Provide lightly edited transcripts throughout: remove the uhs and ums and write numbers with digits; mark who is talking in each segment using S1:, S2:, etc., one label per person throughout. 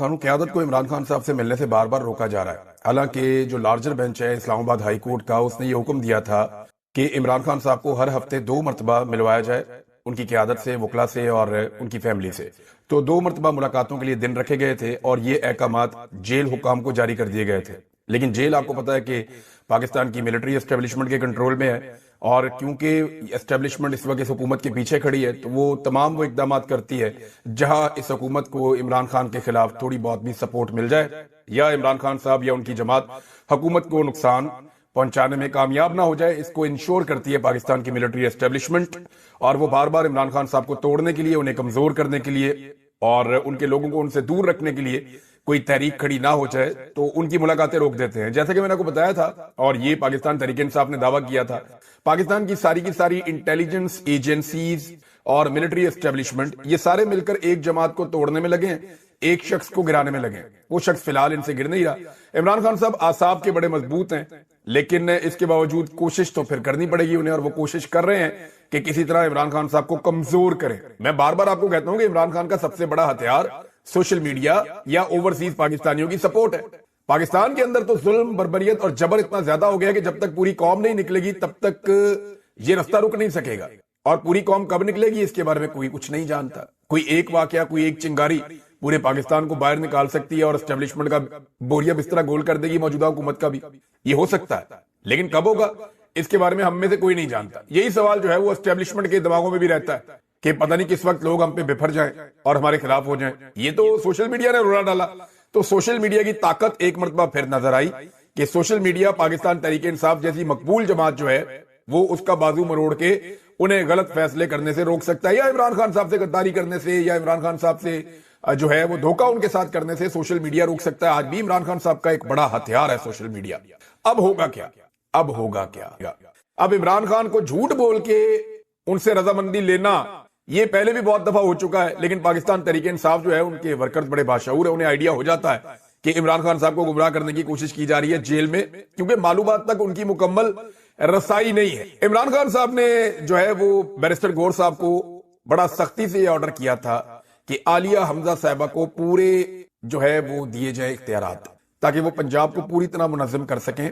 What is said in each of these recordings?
S1: قانون قیادت کو عمران خان صاحب سے ملنے سے بار بار روکا جا رہا ہے۔ حالانکہ جو لارجر بینچ ہے اسلام آباد ہائی کورٹ کا، اس نے یہ حکم دیا تھا کہ عمران خان صاحب کو ہر ہفتے 2 مرتبہ ملوایا جائے ان کی قیادت سے، وکلا سے اور ان کی فیملی سے۔ تو 2 مرتبہ ملاقاتوں کے لیے دن رکھے گئے تھے اور یہ احکامات جیل حکام کو جاری کر دیے گئے تھے۔ لیکن جیل آپ کو پتا ہے کہ پاکستان کی ملٹری اسٹیبلشمنٹ کے کنٹرول میں ہے، اور کیونکہ اسٹیبلشمنٹ اس وقت اس حکومت کے پیچھے کھڑی ہے تو وہ تمام وہ اقدامات کرتی ہے جہاں اس حکومت کو عمران خان کے خلاف تھوڑی بہت بھی سپورٹ مل جائے، یا عمران خان صاحب یا ان کی جماعت حکومت کو نقصان پہنچانے میں کامیاب نہ ہو جائے، اس کو انشور کرتی ہے پاکستان کی ملٹری اسٹیبلشمنٹ۔ اور وہ بار بار عمران خان صاحب کو توڑنے کے لیے، انہیں کمزور کرنے کے لیے اور ان کے لوگوں کو ان سے دور رکھنے کے لیے کوئی تحریک کھڑی نہ ہو جائے تو ان کی ملاقاتیں روک دیتے ہیں۔ جیسا کہ میں نے آپ کو بتایا تھا اور یہ پاکستان تحریک انصاف نے دعویٰ کیا تھا، پاکستان کی ساری انٹیلیجنس ایجنسیز اور ملٹری اسٹیبلشمنٹ یہ سارے مل کر ایک جماعت کو توڑنے میں لگے ہیں، ایک شخص کو گرانے میں لگے ہیں۔ وہ شخص فی الحال ان سے گر نہیں رہا۔ عمران خان صاحب اعصاب کے بڑے مضبوط ہیں، لیکن اس کے باوجود کوشش تو پھر کرنی پڑے گی انہیں، اور وہ کوشش کر رہے ہیں کہ کسی طرح عمران خان صاحب کو کمزور کریں۔ میں بار بار آپ کو کہتا ہوں کہ عمران خان کا سب سے بڑا ہتھیار سوشل میڈیا یا اوورسیز پاکستانیوں کی سپورٹ ہے۔ پاکستان کے اندر تو ظلم، بربریت اور جبر اتنا زیادہ ہو گیا کہ جب تک پوری قوم نہیں نکلے گی تب تک یہ رفتہ رک نہیں سکے گا، اور پوری قوم کب نکلے گی اس کے بارے میں کوئی کچھ نہیں جانتا۔ کوئی ایک واقعہ، کوئی ایک چنگاری پورے پاکستان کو باہر نکال سکتی ہے اور اسٹیبلشمنٹ کا بوریا بسترا گول کر دے گی موجودہ حکومت کا بھی، یہ ہو سکتا ہے، لیکن کب ہوگا اس کے بارے میں ہم میں سے کوئی نہیں جانتا۔ یہی سوال جو ہے وہ اسٹیبلشمنٹ کے دماغوں میں بھی رہتا ہے کہ پتہ نہیں کس وقت لوگ ہم پہ بفر جائیں اور ہمارے خلاف ہو جائیں۔ یہ تو سوشل میڈیا نے رولا ڈالا۔ تو سوشل میڈیا کی طاقت ایک مرتبہ پھر نظر آئی کہ سوشل میڈیا پاکستان تحریک انصاف جیسی مقبول جماعت جو ہے وہ اس کا بازو مروڑ کے انہیں غلط فیصلے کرنے سے روک سکتا ہے، یا عمران خان صاحب سے غداری کرنے سے، یا عمران خان صاحب سے جو ہے وہ دھوکہ ان کے ساتھ کرنے سے سوشل میڈیا روک سکتا ہے۔ آج بھی عمران خان صاحب کا ایک بڑا ہتھیار ہے سوشل میڈیا۔ اب ہوگا کیا؟ اب عمران خان کو جھوٹ بول کے ان سے رضامندی لینا یہ پہلے بھی بہت دفعہ ہو چکا ہے، لیکن پاکستان تحریک انصاف جو ہے ان کے ورکرز بڑے باشعور ہیں، انہیں آئیڈیا ہو جاتا ہے کہ عمران خان صاحب کو گمراہ کرنے کی کوشش کی جا رہی ہے جیل میں، کیونکہ معلومات تک ان کی مکمل رسائی نہیں ہے۔ عمران خان صاحب نے جو ہے وہ بیرسٹر گور صاحب کو بڑا سختی سے یہ آرڈر کیا تھا کہ عالیہ حمزہ صاحبہ کو پورے جو ہے وہ دیے جائیں اختیارات، تاکہ وہ پنجاب کو پوری طرح منظم کر سکیں،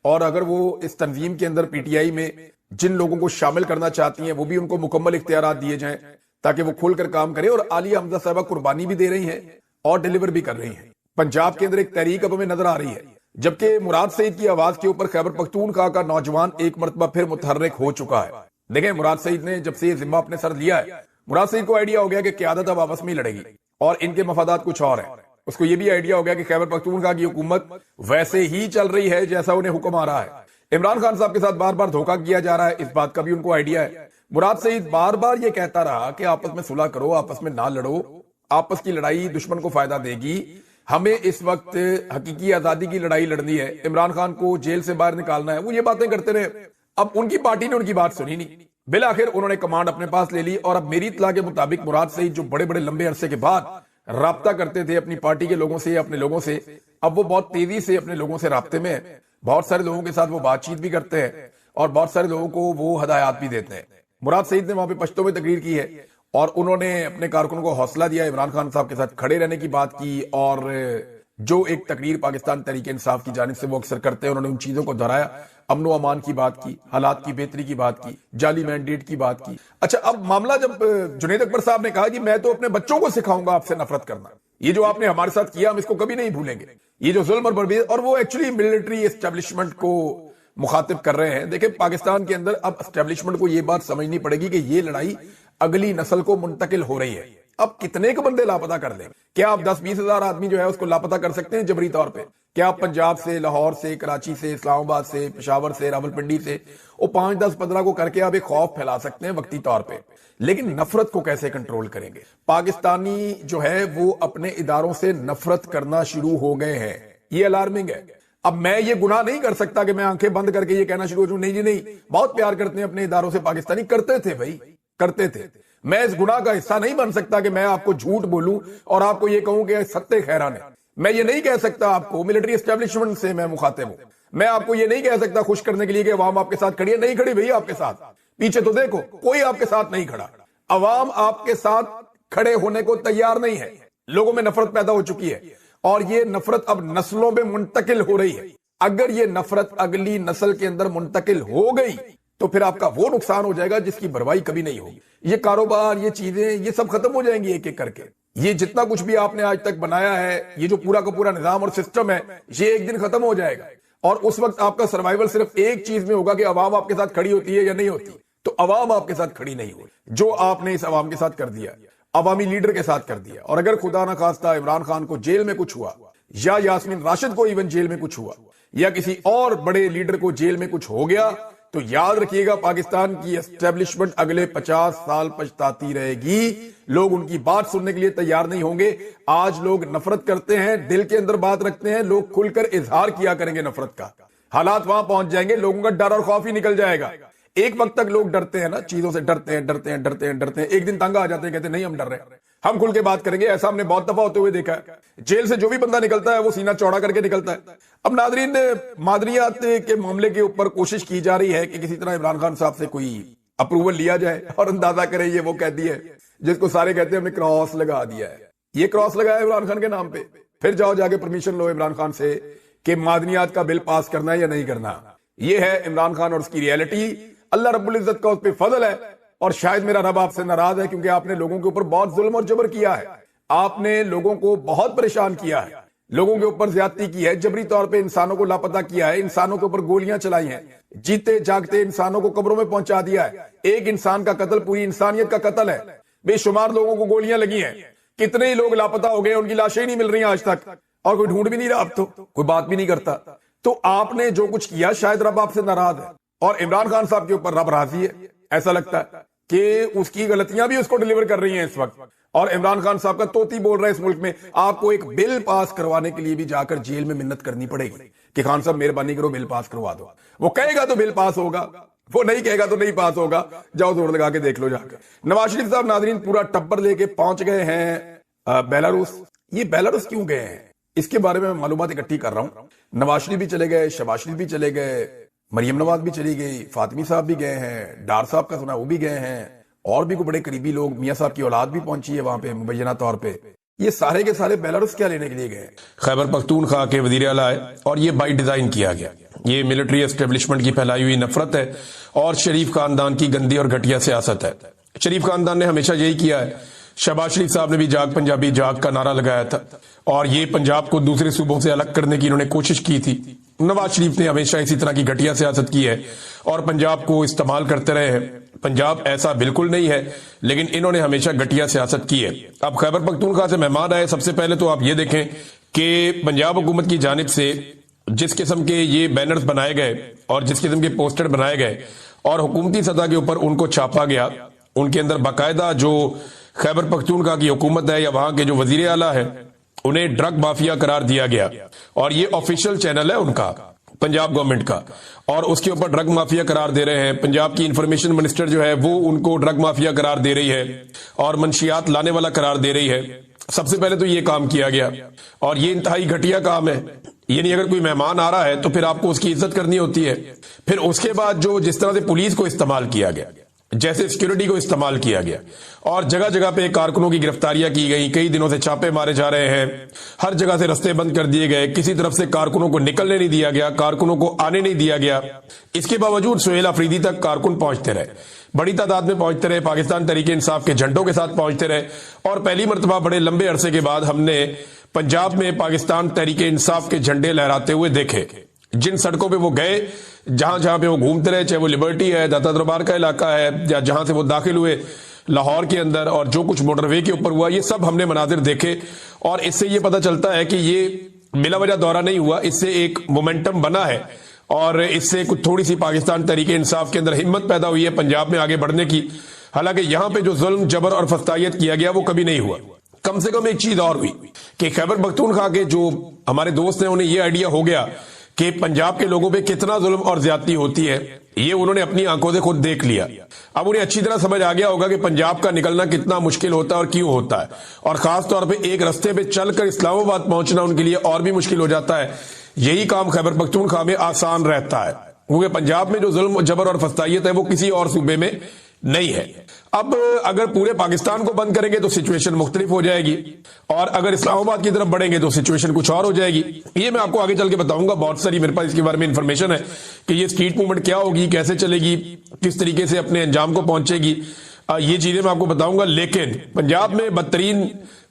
S1: اور اگر وہ اس تنظیم کے اندر پی ٹی آئی میں جن لوگوں کو شامل کرنا چاہتی ہیں وہ بھی ان کو مکمل اختیارات دیے جائیں تاکہ وہ کھول کر کام کریں۔ اور عالیہ حمزہ صاحبہ قربانی بھی دے رہی ہیں اور ڈیلیور بھی کر رہی ہیں۔ پنجاب کے اندر ایک تحریک اب ہمیں نظر آ رہی ہے، جبکہ مراد سعید کی آواز کے اوپر خیبر پختونخوا کا نوجوان ایک مرتبہ پھر متحرک ہو چکا ہے۔ دیکھیں، مراد سعید نے جب سے یہ ذمہ اپنے سر لیا ہے، مراد سعید کو آئیڈیا ہو گیا کہ قیادت اب آپس میں ہی لڑے گی اور ان کے مفادات کچھ اور ہیں۔ اس کو یہ بھی آئیڈیا ہو گیا کہ خیبر پختونخوا کی حکومت ویسے ہی چل رہی ہے جیسا انہیں حکم آ رہا ہے۔ عمران خان صاحب کے ساتھ بار بار دھوکہ کیا جا رہا ہے، اس بات کا بھی ان کو آئیڈیا ہے۔ مراد سعید بار بار یہ کہتا رہا کہ آپس میں صلح کرو، آپس میں نہ لڑو، آپس کی لڑائی دشمن کو فائدہ دے گی، ہمیں اس وقت حقیقی آزادی کی لڑائی لڑنی ہے، عمران خان کو جیل سے باہر نکالنا ہے۔ وہ یہ باتیں کرتے رہے، اب ان کی پارٹی نے ان کی بات سنی نہیں، بالآخر انہوں نے کمانڈ اپنے پاس لے لی، اور اب میری اطلاع کے مطابق مراد سعید جو بڑے بڑے لمبے عرصے کے بعد رابطہ کرتے تھے اپنی پارٹی کے لوگوں سے یا اپنے لوگوں سے، اب وہ بہت تیزی سے اپنے لوگوں سے رابطے میں ہیں، بہت سارے لوگوں کے ساتھ وہ بات چیت بھی کرتے ہیں اور بہت سارے لوگوں کو وہ ہدایات بھی دیتے ہیں۔ مراد سعید نے وہاں پہ پشتوں میں تقریر کی ہے اور انہوں نے اپنے کارکنوں کو حوصلہ دیا، عمران خان صاحب کے ساتھ کھڑے رہنے کی بات کی، اور جو ایک تقریر پاکستان تحریک انصاف کی جانب سے وہ اکثر کرتے ہیں انہوں نے ان چیزوں کو دہرایا، امن و امان کی بات کی، حالات کی بہتری کی بات کی، جعلی مینڈیٹ کی بات کی۔ اچھا، اب معاملہ جب جنید اکبر صاحب نے کہا کہ میں تو اپنے بچوں کو سکھاؤں گا آپ سے نفرت کرنا، یہ جو آپ نے ہمارے ساتھ کیا ہم اس کو کبھی نہیں بھولیں گے، یہ جو ظلم اور بربریت، اور وہ ایکچولی ملٹری اسٹیبلشمنٹ کو مخاطب کر رہے ہیں۔ دیکھیں، پاکستان کے اندر اب اسٹیبلشمنٹ کو یہ بات سمجھنی پڑے گی کہ یہ لڑائی اگلی نسل کو منتقل ہو رہی ہے۔ اب کتنے کے بندے لاپتہ کر دیں؟ کیا آپ 10-20 ہزار آدمی جو ہے اس کو لاپتہ کر سکتے ہیں جبری طور پہ؟ کیا آپ پنجاب سے، لاہور سے، کراچی سے، اسلام آباد سے، پشاور سے، راولپنڈی سے وہ 5, 10, 15 کو کر کے آپ ایک خوف پھیلا سکتے ہیں وقتی طور پہ، لیکن نفرت کو کیسے کنٹرول کریں گے؟ پاکستانی جو ہے وہ اپنے اداروں سے نفرت کرنا شروع ہو گئے ہیں، یہ الارمنگ ہے۔ اب میں یہ گناہ نہیں کر سکتا کہ میں آنکھیں بند کر کے یہ کہنا شروع ہو جاؤں نہیں جی نہیں، بہت پیار کرتے ہیں اپنے اداروں سے پاکستانی، کرتے تھے بھائی، کرتے تھے۔ میں اس گناہ کا حصہ نہیں بن سکتا کہ میں آپ کو جھوٹ بولوں اور آپ کو یہ کہوں کہ ستے خیران ہے۔ میں یہ نہیں کہہ سکتا آپ کو، ملٹری اسٹیبلشمنٹ سے میں مخاطب ہوں، میں آپ کو یہ نہیں کہہ سکتا خوش کرنے کے لیے کہ عوام آپ کے ساتھ کھڑی ہے، نہیں کھڑی بھئی آپ کے ساتھ، پیچھے تو دیکھو کوئی آپ کے ساتھ نہیں کھڑا، عوام آپ کے ساتھ کھڑے ہونے کو تیار نہیں ہے۔ लोगों में नफरत पैदा हो चुकी है और ये नफरत अब नस्लों में मुंतकिल हो रही है। अगर ये नफरत अगली नस्ल के अंदर मुंतकिल हो गई तो फिर आपका वो नुकसान हो जाएगा जिसकी भरवाई कभी नहीं होगी। ये कारोबार, ये चीजें, ये सब खत्म हो जाएंगी एक एक करके। ये जितना कुछ भी आपने आज तक बनाया है, ये जो पूरा का पूरा निजाम और सिस्टम है, ये एक दिन खत्म हो जाएगा और उस वक्त आपका सर्वाइवल सिर्फ एक चीज में होगा कि अवाम आपके साथ खड़ी होती है या नहीं होती। तो अवाम आपके साथ खड़ी नहीं होगी। जो आपने इस अवाम के साथ कर दिया, अवामी लीडर के साथ कर दिया, और अगर खुदा ना खास्ता इमरान खान को जेल में कुछ हुआ या यास्मीन राशिद को इवन जेल में कुछ हुआ या किसी और बड़े लीडर को जेल में कुछ हो गया, तो याद रखिएगा पाकिस्तान की एस्टेब्लिशमेंट अगले 50 साल पछताती रहेगी। लोग उनकी बात सुनने के लिए तैयार नहीं होंगे। आज लोग नफरत करते हैं, दिल के अंदर बात रखते हैं, लोग खुलकर इजहार किया करेंगे नफरत का। हालात वहां पहुंच जाएंगे, लोगों का डर और खौफ ही निकल जाएगा। एक वक्त तक लोग डरते हैं ना, चीजों से डरते हैं, एक दिन तंग आ जाते हैं, कहते हैं नहीं हम डर रहे हैं, हम खुल के बात करेंगे। ऐसा हमने बहुत दफा होते हुए देखा है। जेल से जो भी बंदा निकलता है वो सीना चौड़ा करके निकलता है। अब नादरीन, मादरियात के मामले के ऊपर कोशिश की जा रही है कि किसी तरह इमरान खान साहब से कोई अप्रूवल लिया जाए और अंदाजा करें ये वो कैदी है जिसको सारे कहते हैं हमने क्रॉस लगा दिया है। ये क्रॉस लगाया इमरान खान के नाम पे। फिर जाओ जाके परमिशन लो इमरान खान से कि मादनियात का बिल पास करना है या नहीं करना। ये है इमरान खान और उसकी रियलिटी। अल्लाह रब्बुल इज्जत का उस पर फजल है और शायद मेरा रब आपसे नाराज है क्योंकि आपने लोगों के ऊपर बहुत जुल्म और जबर किया है। आपने लोगों को बहुत परेशान किया है, लोगों के ऊपर ज्यादती की है, जबरी तौर पे इंसानों को लापता किया है, इंसानों के ऊपर गोलियां चलाई हैं, जीते जागते इंसानों को कब्रों में पहुंचा दिया है। एक इंसान का कत्ल पूरी इंसानियत का कत्ल है। बेशुमार लोगों को गोलियां लगी हैं, कितने ही लोग लापता हो गए, उनकी लाशें ही नहीं मिल रही आज तक और कोई ढूंढ भी नहीं रहा, अब तो कोई बात भी नहीं करता। तो आपने जो कुछ किया शायद रब आपसे नाराज है और इमरान खान साहब के ऊपर रब राजी है। ऐसा लगता है कि उसकी गलतियां भी उसको डिलीवर कर रही हैं इस वक्त और इमरान खान साहब का तोती बोल रहा है इस मुल्क में। आपको एक बिल पास करवाने के लिए भी जाकर जेल में मिन्नत करनी पड़ेगी कि खान साहब मेहरबानी करो बिल पास करवा दो। वो कहेगा तो बिल पास होगा, वो नहीं कहेगा तो नहीं पास होगा। जाओ जोड़ लगा के देख लो जाकर। नवाज शरीफ साहब नादरीन पूरा टब्बर लेके पहुंच गए हैं बेलारूस। ये बेलारूस क्यों गए हैं इसके बारे में मालूमात इकट्ठी कर रहा हूं। नवाज शरीफ भी चले गए, शहबाज शरीफ भी चले गए, मरियम नवाज भी चली गई, फातिमी साहब भी गए हैं, डार साहब का सुना वो भी गए हैं, और भी कोई बड़े करीबी लोग, मियां साहब की औलाद भी पहुंची है वहां पे मुबैना तौर पे। ये सारे के सारे बेलारूस क्या लेने के लिए गए?
S2: खैबर पख्तूनख्वा के वजीर आला है और ये बाई डिजाइन किया गया। ये मिलिट्री एस्टेब्लिशमेंट की फैलाई हुई नफरत है और शरीफ खानदान की गंदी और घटिया सियासत है। शरीफ खानदान ने हमेशा यही किया है। शहबाज शरीफ साहब ने भी जाग पंजाबी जाग का नारा लगाया था और ये पंजाब को दूसरे सूबों से अलग करने की इन्होंने कोशिश की थी। नवाज शरीफ ने हमेशा इसी तरह की घटिया सियासत की है और पंजाब को इस्तेमाल करते रहे हैं। पंजाब ऐसा बिल्कुल नहीं है, लेकिन इन्होंने हमेशा घटिया सियासत की है। अब खैबर पख्तूनख्वा से मेहमान आए, सबसे पहले तो आप ये देखें कि पंजाब हुकूमत की जानिब से जिस किस्म के ये बैनर्स बनाए गए और जिस किस्म के पोस्टर बनाए गए और हुकूमती सतह के ऊपर उनको छापा गया, उनके अंदर बाकायदा जो खैबर पख्तूनख्वा की हुकूमत है या वहां के जो वजीर आला है उन्हें ड्रग माफिया करार दिया गया और ये ऑफिशियल चैनल है उनका पंजाब गवर्नमेंट का और उसके ऊपर ड्रग माफिया करार दे रहे हैं। पंजाब की इंफॉर्मेशन मिनिस्टर जो है वो उनको ड्रग माफिया करार दे रही है और मंशियात लाने वाला करार दे रही है। सबसे पहले तो ये काम किया गया और ये इंतहाई घटिया काम है। यानी अगर कोई मेहमान आ रहा है तो फिर आपको उसकी इज्जत करनी होती है। फिर उसके बाद जो जिस तरह से पुलिस को इस्तेमाल किया गया, जैसे सिक्योरिटी को इस्तेमाल किया गया और जगह जगह पे कारकुनों की गिरफ्तारियां की गई, कई दिनों से छापे मारे जा रहे हैं, हर जगह से रास्ते बंद कर दिए गए, किसी तरफ से कारकुनों को निकलने नहीं दिया गया, कारकुनों को आने नहीं दिया गया। इसके बावजूद सुहेल अफरीदी तक कारकुन पहुंचते रहे, बड़ी तादाद में पहुंचते रहे, पाकिस्तान तहरीक इंसाफ के झंडों के साथ पहुंचते रहे और पहली मरतबा बड़े लंबे अरसे के बाद हमने पंजाब में पाकिस्तान तहरीक इंसाफ के झंडे लहराते हुए देखे। जिन सड़कों पे वो गए, जहां जहां पे वो घूमते रहे, चाहे वो लिबर्टी है, दाता दरबार का इलाका है या जहां से वो दाखिल हुए लाहौर के अंदर और जो कुछ मोटरवे के ऊपर हुआ, ये सब हमने मनाजिर देखे और इससे ये पता चलता है कि ये बिला वजह दौरा नहीं हुआ, इससे एक मोमेंटम बना है और इससे कुछ थोड़ी सी पाकिस्तान तहरीक इंसाफ के अंदर हिम्मत पैदा हुई है पंजाब में आगे बढ़ने की। हालांकि यहां पे जो जुल्म जबर और फस्तायत किया गया वो कभी नहीं हुआ। कम से कम एक चीज और हुई कि खैबर पख्तूनख्वा के जो हमारे दोस्त हैं उन्हें ये आइडिया हो गया कि पंजाब के लोगों पे कितना जुल्म और ज्यादती होती है, ये उन्होंने अपनी आंखों से खुद देख लिया। अब उन्हें अच्छी तरह समझ आ गया होगा कि पंजाब का निकलना कितना मुश्किल होता है और क्यों होता है और खास तौर पे एक रास्ते पे चलकर इस्लामाबाद पहुंचना उनके लिए और भी मुश्किल हो जाता है। यही काम खैबर पख्तूनख्वा में आसान रहता है क्योंकि पंजाब में जो जुल्म जबर और फस्तायत है वो किसी और सूबे में नहीं है। अब अगर पूरे पाकिस्तान को बंद करेंगे तो सिचुएशन मुख्तलिफ हो जाएगी, और अगर इस्लामाबाद की तरफ बढ़ेंगे तो सिचुएशन कुछ और हो जाएगी। ये मैं आपको आगे चल के बताऊंगा, बहुत सारी मेरे पास इसके बारे में इंफॉर्मेशन है कि ये स्ट्रीट मूवमेंट क्या होगी, कैसे चलेगी, किस तरीके से अपने अंजाम को पहुंचेगी, ये चीजें मैं आपको बताऊंगा। लेकिन पंजाब में बदतरीन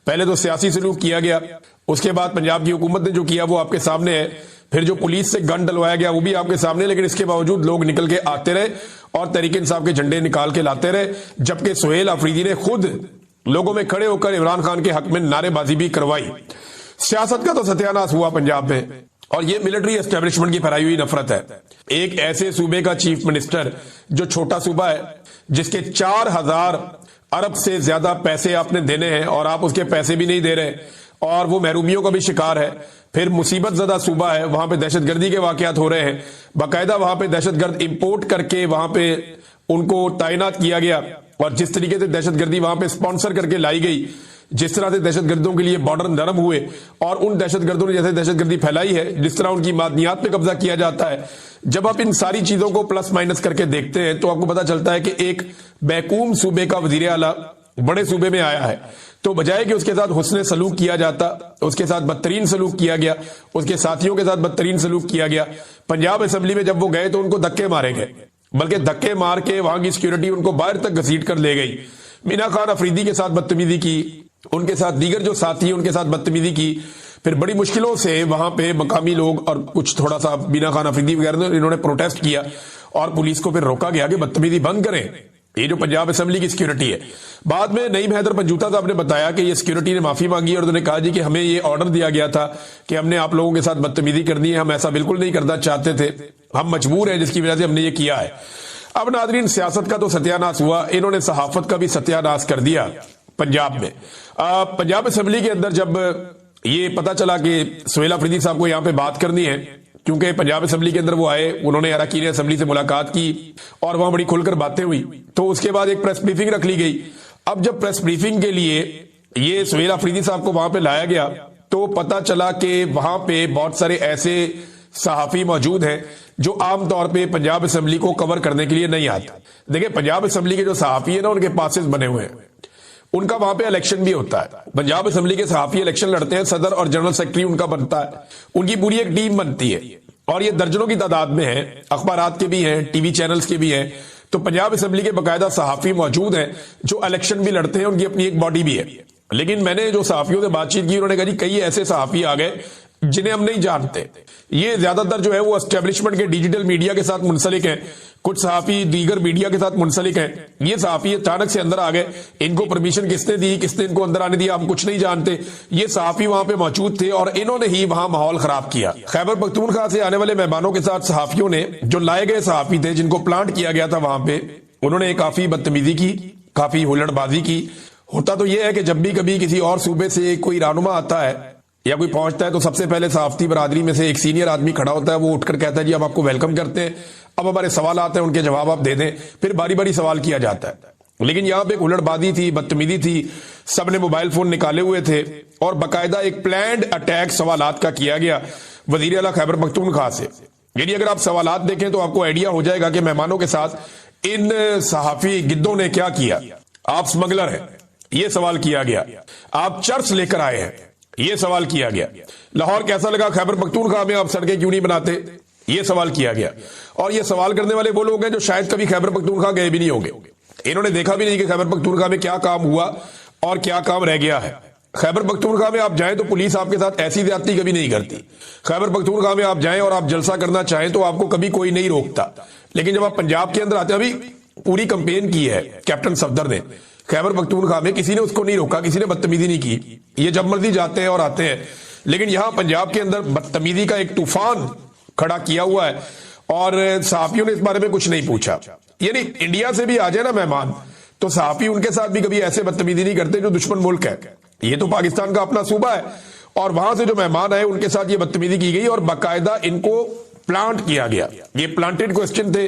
S2: पहले तो सियासी सलूक किया गया, उसके बाद पंजाब की हुकूमत ने जो किया वो आपके सामने है, फिर जो पुलिस से गन डलवाया गया वो भी आपके सामने, लेकिन इसके बावजूद लोग निकल के आते रहे और तहरीक इंसाफ के झंडे निकाल के लाते रहे, जबकि सुहेल अफरीदी ने खुद लोगों में खड़े होकर इमरान खान के हक में नारेबाजी भी करवाई। सियासत का तो सत्यानाश हुआ पंजाब में, और ये मिलिट्री एस्टेब्लिशमेंट की फैलाई हुई नफरत है। एक ऐसे सूबे का चीफ मिनिस्टर जो छोटा सूबा है, जिसके 4000 अरब से ज्यादा पैसे आपने देने हैं और आप उसके पैसे भी नहीं दे रहे, और वो महरूमियों का भी शिकार है। फिर मुसीबत ज़दा सूबा है, वहां पे दहशतगर्दी के वाकयात हो रहे हैं, बाकायदा वहां पे दहशतगर्द इंपोर्ट करके वहां पे उनको तैनात किया गया, और जिस तरीके से दहशतगर्दी वहां पे स्पॉन्सर करके लाई गई, जिस तरह से दहशतगर्दों के लिए बॉर्डर नरम हुए और उन दहशतगर्दों ने जैसे दहशतगर्दी फैलाई है, जिस तरह उनकी मादनियात पे कब्जा किया जाता है, जब आप इन सारी चीजों को प्लस माइनस करके देखते हैं तो आपको पता चलता है कि एक बैकूम सूबे का वजीर आला बड़े सूबे में आया है, तो बजाय कि उसके साथ हुस्ने सलूक किया जाता, उसके साथ बदतरीन सलूक किया गया, उसके साथियों के साथ बदतरीन सलूक किया गया। पंजाब असेंबली में जब वो गए तो उनको धक्के मारे गए, बल्कि धक्के मार के वहां की सिक्योरिटी उनको बाहर तक घसीट कर ले गई। मीना खान अफरीदी के साथ बदतमीजी की, उनके साथ दीगर जो साथी उनके साथ बदतमीजी की, फिर बड़ी मुश्किलों से वहां पे मकामी लोग और कुछ थोड़ा सा मीना खान अफरीदी वगैरह इन्होंने प्रोटेस्ट किया, और पुलिस को फिर रोका गया कि बदतमीजी बंद करें। ये जो पंजाब असेंबली की सिक्योरिटी है, बाद में नईम हैदर पंजूता साहब ने बताया कि ये सिक्योरिटी ने माफी मांगी और उन्होंने कहा जी कि हमें ये ऑर्डर दिया गया था कि हमने आप लोगों के साथ बदतमीजी करनी है, हम ऐसा बिल्कुल नहीं करना चाहते थे, हम मजबूर हैं, जिसकी वजह से हमने ये किया है। अब नाजरीन, सियासत का तो सत्यानाश हुआ, इन्होंने सहाफत का भी सत्यानाश कर दिया पंजाब में। पंजाब असेंबली के अंदर जब ये पता चला कि सुहेल अफरीदी साहब को यहां पे बात करनी है, क्योंकि पंजाब असेंबली के अंदर वो आए, उन्होंने अरकान असेंबली से मुलाकात की और वहां बड़ी खुलकर बातें हुई, तो उसके बाद एक प्रेस ब्रीफिंग रख ली गई। अब जब प्रेस ब्रीफिंग के लिए ये सुहेल अफरीदी साहब को वहां पे लाया गया तो पता चला कि वहां पे बहुत सारे ऐसे सहाफी मौजूद हैं जो आमतौर पे पंजाब असेंबली को कवर करने के लिए नहीं आते। देखिए, पंजाब असेंबली के जो सहाफी है ना, उनके पासेस बने हुए हैं, उनका वहां पे इलेक्शन भी होता है। पंजाब असेंबली के सहाफी इलेक्शन लड़ते हैं, सदर और जनरल सेक्रेटरी उनका बनता है, उनकी पूरी एक टीम बनती है, और ये दर्जनों की तादाद में है, अखबारात के भी हैं, टीवी चैनल्स के भी हैं। तो पंजाब असेंबली के बाकायदा सहाफी मौजूद हैं जो इलेक्शन भी लड़ते हैं, उनकी अपनी एक बॉडी भी है। लेकिन मैंने जो सहाफियों से बातचीत की, उन्होंने कहा जी कई ऐसे सहाफी आ गए जिन्हें हम नहीं जानते। ये ज्यादातर जो है वो एस्टेब्लिशमेंट के डिजिटल मीडिया के साथ मुंसलिक हैं, कुछ सहाफी दीगर मीडिया के साथ मुंसलिक हैं। ये सहाफी अचानक से अंदर आ गए, इनको परमिशन किसने दी, किसने इनको अंदर आने दिया, हम कुछ नहीं जानते। ये सहाफी वहां पे मौजूद थे और इन्होंने ही वहां माहौल खराब किया। खैबर पख्तूनख्वा से आने वाले मेहमानों के साथ सहाफियों ने, जो लाए गए सहाफी थे जिनको प्लांट किया गया था वहां पे, उन्होंने काफी बदतमीजी की, काफी हुल्लड़बाजी की। होता तो यह है कि जब भी कभी किसी और सूबे से कोई रहनुमा आता है या कोई पहुंचता है तो सबसे पहले सहाफती बरादरी में से एक सीनियर आदमी खड़ा होता है, वो उठकर कहता है जी हम आपको वेलकम करते हैं, अब हमारे सवाल आते हैं, उनके जवाब आप दे दें, फिर बारी बारी सवाल किया जाता है। लेकिन यहां पे हुल्लड़बाजी थी, बदतमीजी थी, सबने मोबाइल फोन निकाले हुए थे और बाकायदा एक प्लान्ड अटैक सवालात का किया गया वजीर आला खैबर पख्तूनख्वा से। यानी अगर आप सवालात देखें तो आपको आइडिया हो जाएगा कि मेहमानों के साथ इन सहाफी गिद्धों ने क्या किया। आप स्मगलर हैं, ये सवाल किया गया, आप चर्च लेकर आए हैं, ये सवाल किया गया, लाहौर कैसा लगा, खैबर पख्तूनख्वा में आप सड़कें क्यों नहीं बनाते, ये सवाल किया गया। और ये सवाल करने वाले वो लोग हैं जो शायद कभी खैबर पख्तूनख्वा गए भी नहीं होंगे, इन्होंने देखा भी नहीं कि खैबर पख्तूनख्वा में क्या काम हुआ और क्या काम रह गया है। खैबर पख्तूनख्वा में आप जाएं तो पुलिस आपके साथ ऐसी ज्यादती कभी नहीं करती। खैबर पख्तूनख्वा में आप जाएं और आप जलसा करना चाहें तो आपको कभी कोई नहीं रोकता। लेकिन जब आप पंजाब के अंदर आते हैं, अभी पूरी कंपेन की है कैप्टन सफदर ने, खैबर पख्तूनख्वा में किसी ने उसको नहीं रोका, किसी ने बदतमीजी नहीं की, ये जब मर्जी जाते हैं और आते हैं। लेकिन यहां पंजाब के अंदर बदतमीजी का एक तूफान खड़ा किया हुआ है और सहाफियों ने इस बारे में कुछ नहीं पूछा। यानी इंडिया से भी आ जाए ना मेहमान तो सहाफी उनके साथ भी कभी ऐसे बदतमीजी नहीं करते जो दुश्मन मुल्क है। ये तो पाकिस्तान का अपना सूबा है और वहां से जो मेहमान आए उनके साथ ये बदतमीजी की गई और बाकायदा इनको प्लांट किया गया। ये प्लांटेड क्वेश्चन थे।